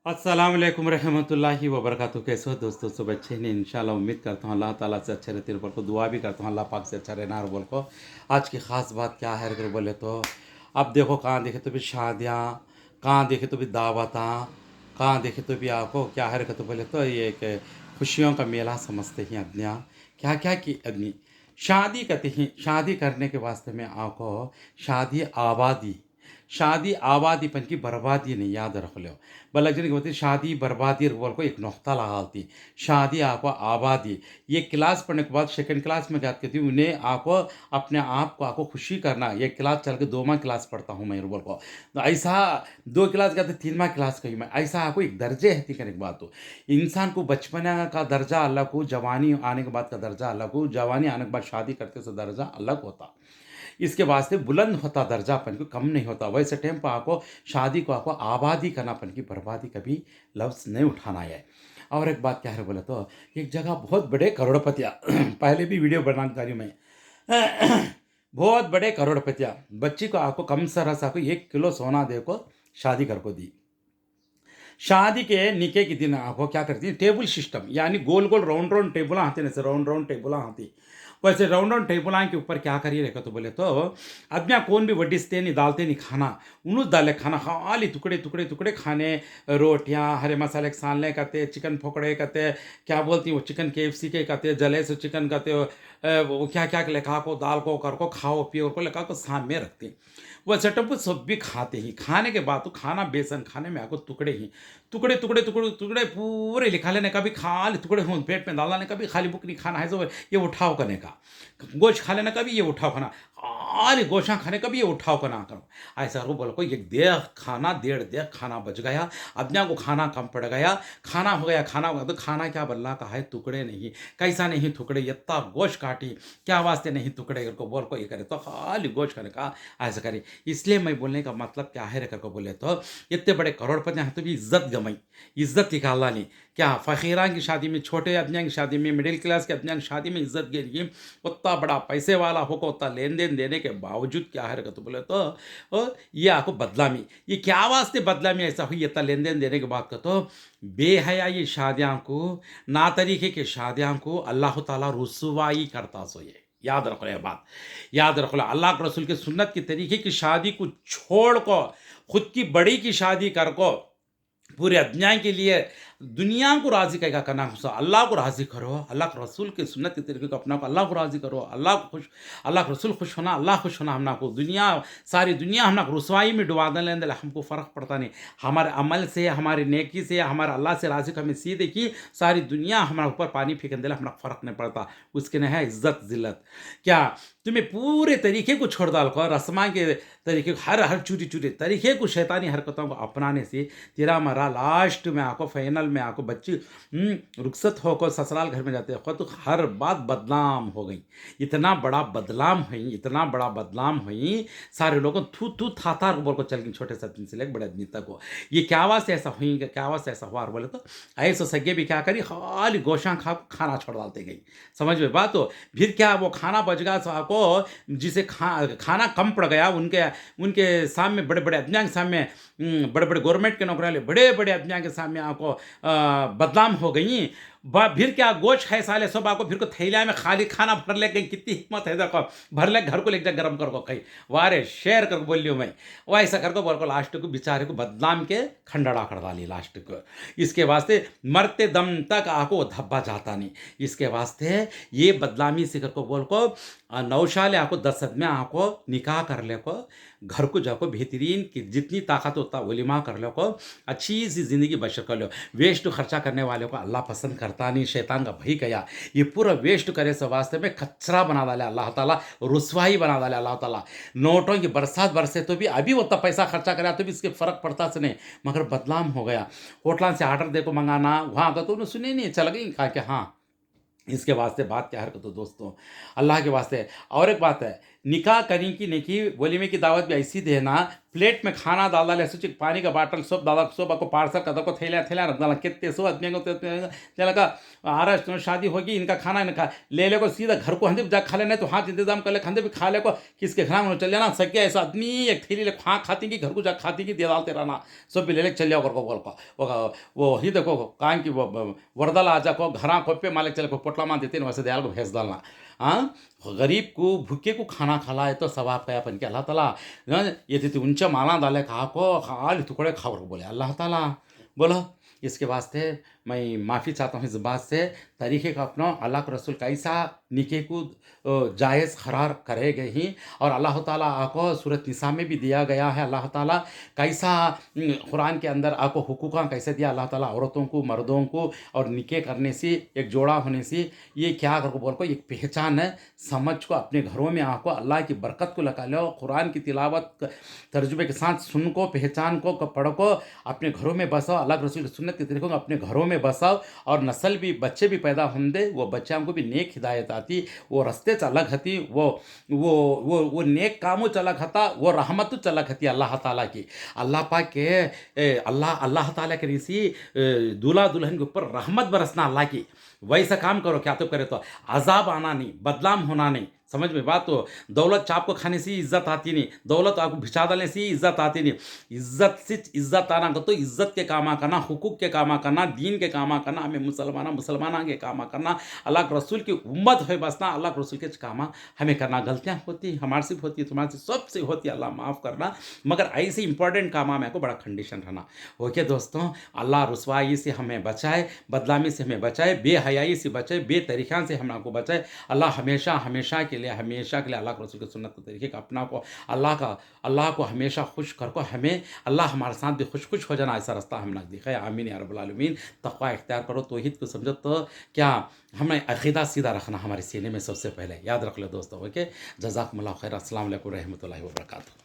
अस्सलाम वालेकुम रहमतुल्लाहि व बरकातहू। कैसे हो दोस्तों? सब अच्छे हैं इंशाल्लाह। उम्मीद करता हूँ अल्लाह ताला से अच्छे रहते बोल को दुआ भी करता हूँ अल्लाह पाक से अच्छा रहना। और बोल को आज की ख़ास बात क्या है अगर बोले तो अब देखो कहाँ देखे तो भी शादियाँ, कहाँ देखे तो भी दावतां, कहाँ देखे तो भी आपको क्या है तो बोले तो ये एक खुशियों का मेला समझते हैं अदनिया। क्या क्या की अदनी शादी करते हैं। शादी करने के वास्ते में आपको शादी आबादीपन की बर्बादी नहीं याद रख लो। बल्कि होती शादी बर्बादी बोल को एक नुक्ता लगाती। शादी आपको आबादी ये क्लास पढ़ने के बाद सेकंड क्लास में क्या कहती हूँ उन्हें आपको अपने आप को आपको खुशी करना। ये क्लास चल के दोमा क्लास पढ़ता हूँ मैं बोल को तो ऐसा दो क्लास कहते तीनमा क्लास कही मैं ऐसा आपको एक दर्जे है करने की बात हो। इंसान को बचपन का दर्जा अलग हो, जवानी आने के बाद का दर्जा अलग हो, जवानी आने के बाद शादी करते से दर्जा अलग होता। इसके वास्ते बुलंद होता दर्जा अपन को कम नहीं होता। वैसे टाइम पर आपको शादी को आपको आबादी करना अपन की बर्बादी कभी लफ्ज़ नहीं उठाना है। और एक बात क्या है बोला तो एक जगह बहुत बड़े करोड़पतिया पहले भी वीडियो बनाने जा रही हूँ मैं बहुत बड़े करोड़पतिया बच्ची को आपको कम सरस आपको 1 किलो सोना दे को शादी कर को दी। शादी के निके के दिन आपको क्या करती है टेबल सिस्टम यानी गोल गोल राउंड राउंड टेबल आते ना राउंड राउंड टेबल आती। वैसे राउंड राउंड टेबल के ऊपर क्या करिए रेखा तो बोले तो अब यहाँ कौन भी वडिसते नहीं डालते नहीं खाना उन्होंने डाले खाना खाली टुकड़े टुकड़े टुकड़े खाने। रोटियाँ हरे मसाले के सानले कहते, चिकन पकौड़े कहते, क्या बोलती वो चिकन KFC के कहते, जले से चिकन कहते, वो क्या क्या लेखा को दाल को कर को खाओ पियो को लेखा को सामने रखते। वह चटप सब भी खाते ही खाने के बाद तो खाना बेसन खाने में आपको टुकड़े ही टुकड़े टुकड़े टुकड़े टुकड़े पूरे लिखा लेने का भी खाली टुकड़े हों पेट में डालने का भी खाली बुक नहीं खाना है जो ये उठाव करने का। गोश्त खा लेने का भी ये उठाव खाना, खाली गोशा खाने का भी ये उठाव करना करो। ऐसा रो बोलो कोई एक देह खाना डेढ़ देह खाना बच गया। अदनिया को खाना कम पड़ गया, खाना हो गया खाना हो गया तो खाना क्या बल्ला का है टुकड़े नहीं कैसा नहीं टुकड़े इतना गोश्त काटी क्या वास्ते नहीं टुकड़े को बोल को ये करे तो खाली गोश्त खाने का ऐसा करे। इसलिए मैं बोलने का मतलब क्या है कर को बोले तो इतने बड़े करोड़पति हैं तो भी इज्जत गमाई, इज्जत निकालना नहीं। क्या फ़कीरान की शादी में, छोटे आदमियों की शादी में, मिडिल क्लास के आदमियों की शादी में इज्जत गई। उतना बड़ा पैसे वाला होकर उतना लेन देन देने के बावजूद क्या है तो बोले तो ये आपको बदलामी ये क्या वास्ते बदलामी ऐसा हुई इतना लेन देन देने के बाद का तो बेहया ये शादियाँ को ना तरीके के शादियाँ को अल्लाह ताला रुसवाई करता सो ये याद रखो ये बात। याद रखो अल्लाह के रसूल के सुन्नत के तरीके की शादी को छोड़ को खुद की बड़ी की शादी कर को पूरे अज्ञान के लिए दुनिया को राजी करेगा करना खुश अल्लाह को राजी करो। अल्लाह के रसूल के सुन्नत के तरीके को अपना को अल्लाह को राजी करो। अल्लाह को खुश, अल्लाह के रसूल खुश होना, अल्लाह खुश होना। हमना को दुनिया सारी दुनिया हमना को रसवाई में डुबा देने हमको फ़र्क पड़ता नहीं। हमारे अमल से हमारी नेकी से हमारे अल्लाह से राजी हमें सीधे की सारी दुनिया हमारे ऊपर पानी फेंक दे हमारा फ़र्क नहीं पड़ता। उसके न है इज्जत जिल्लत। क्या तुम्हें पूरे तरीके को छोड़ डाल कर रस्मा के तरीके हर हर चूरी चूरी तरीके को शैतानी हरकतों को अपनाने से तेरा मरा लास्ट में आको फाइनल में आको बच्ची रुखसत होकर ससुराल घर में जाते हो तो हर बात बदनाम हो गई। इतना बड़ा बदलाम हुई, इतना बड़ा बदलाम हुई। सारे लोगों थू थू था था बोल को चल गई छोटे सचिन से लेकर बड़े आदमी तक को। ये क्या वास्ते ऐसा हुई, क्या वास्ते ऐसा हुआ बोले तो ऐसे सगे भी क्या करी खाली गोशा खा खाना छोड़ डालते गई। समझ में बात हो। फिर क्या वो खाना बच गया तो आपको जिसे खाना कम पड़ गया उनके उनके सामने बड़े बड़े आदमियों के सामने बड़े बड़े गवर्नमेंट के नौकरी वाले बड़े बड़े आदमियों के सामने आपको बदनाम हो गई। फिर क्या गोश्त खाए साले सब आपको फिर को थैलिया में खाली खाना भर ले गई। कितनी हिम्मत है देखो भर ले घर को लेकर गर्म कर को खाई वारे शेयर कर बोलियो मैं वो ऐसा कर को बोल को लास्ट को बेचारे को बदनाम के खंडड़ा कर डाली लास्ट को। इसके वास्ते मरते दम तक आपको धब्बा जाता नहीं। इसके वास्ते ये बदलामी से कर को बोल को नौशाले आपको 10 में आपको निकाह कर ले को घर को जाको बेहतरीन की जितनी ताकत होता वलीमा कर लो को अच्छी सी ज़िंदगी बशर कर लो। वेस्ट खर्चा करने वाले को अल्लाह पसंद करता नहीं, शैतान का भई गया। ये पूरा वेस्ट करे से वास्ते में कचरा बना डाले अल्लाह ताला, रुसवाई बना डाले अल्लाह ताला। नोटों की बरसात बरसे तो भी अभी उतना पैसा खर्चा करा तो भी इसके फ़र्क पड़ता से नहीं मगर बदलाम हो गया। होटल से आर्डर देखो मंगाना वहाँ तो उन्हें सुने नहीं चल गई कहा कि हाँ इसके वास्ते बात क्या हरकत हो दोस्तों अल्लाह के वास्ते। और एक बात है निकाह करी की नहीं की वलीमे की दावत भी ऐसी देना प्लेट में खाना डाल डाले सोच पानी का बाटल सब दादा सब आपको पार्सल कर दो थैला थैला रख डाला कितने सो आदमी को चला का आ रहा है शादी होगी इनका खाना इनका ले ले को सीधा घर को हंदे जा खा लेना तो हाथ इंतजाम कर ले खंदे भी खा ले को किसके घर में चल जाना सके ऐसा आदमी एक थैली ले हाँ खाती की घर को जा खाती की दे डालते रहना सब भी ले ले चल जाओ कर को बोल को वो ही देखो कान की वो वरदला आ जा को घरा को पे मालिक चले को पोटला मान देते वैसे दयाल को भेज डालना हाँ गरीब को भूखे को खाना खाला है तो सवाब का अपन के अल्लाह ताला ये थी ऊंचा माला डाले कहा को खाल टुकड़े खाओ बोले अल्लाह ताला बोलो इसके वास्ते मैं माफ़ी चाहता हूँ इस बात से तरीक़े का अपना अल्लाह के रसूल कैसा निके को जायज़ करार करेंगे ही और अल्लाह ताला आपको सूरत निसा में भी दिया गया है अल्लाह ताला कैसा कुरान के अंदर आपको हुकूक़ कैसे दिया अल्लाह ताला औरतों को मर्दों को और निके करने से एक जोड़ा होने से ये क्या कर को बोल को एक पहचान है समझ को अपने घरों में आपको अल्लाह की बरकत को लगा लो कुरान की तिलावत तर्जुमे के साथ सुन को पहचान को पढ़ को अपने घरों में बसाओ अल्लाह के रसूल की सुन्नत के तरीक़ों को अपने घरों में बसाओ और नस्ल भी बच्चे भी पैदा होंगे वो बच्चों को भी नेक हिदायत आती वो रस्ते अलग हती वो नेक कामों अलग हता वो रहमत अलग हती अल्लाह ताला की अल्लाह पाक के अल्लाह ताला के ऋषि दूल्हा दुल्हन के ऊपर रहमत बरसना अल्लाह की वैसा काम करो क्या तो करे तो अजाब आना नहीं बदलाम होना नहीं समझ में बात तो दौलत चाप को खाने से इज्जत आती नहीं दौलत आपको भिछा डालने से इज्जत आती नहीं इज्जत से इज्जत आना तो इज्जत के कामा करना हुकूक के कामा करना दीन के कामा करना हमें मुसलमान के कामा करना अल्लाह के रसूल की उम्मत है बसना अल्लाह के रसूल के कामा हमें करना गलतियाँ होती हमारे से होती तुम्हारे से सबसे होती अल्लाह माफ़ करना मगर ऐसे इंपॉर्टेंट कामा में को बड़ा कंडीशन रहना ओके दोस्तों अल्लाह रुसवाई से हमें बचाए बदलामी से हमें बचाए बेहयाई से बचाए बेतरीक़ा से हम आपको बचाए अल्लाह हमेशा हमेशा के लिए अल्लाह के रसूल की सुन्नत के तरीके का अपना को अल्लाह को हमेशा खुश कर को हमें अल्लाह हमारे साथ भी खुश हो जाना ऐसा रास्ता हम ना दिखाए आमीन या रब्बुल आलमीन तक़वा इख्तियार करो तौहीद को समझो तो क्या हमें अक़ीदा सीधा रखना हमारे सीने में सबसे पहले याद रख लो दोस्तों ओके जज़ाकुमुल्लाह खैर अस्सलाम वालेकुम रहमतुल्लाहि व बरकातहू।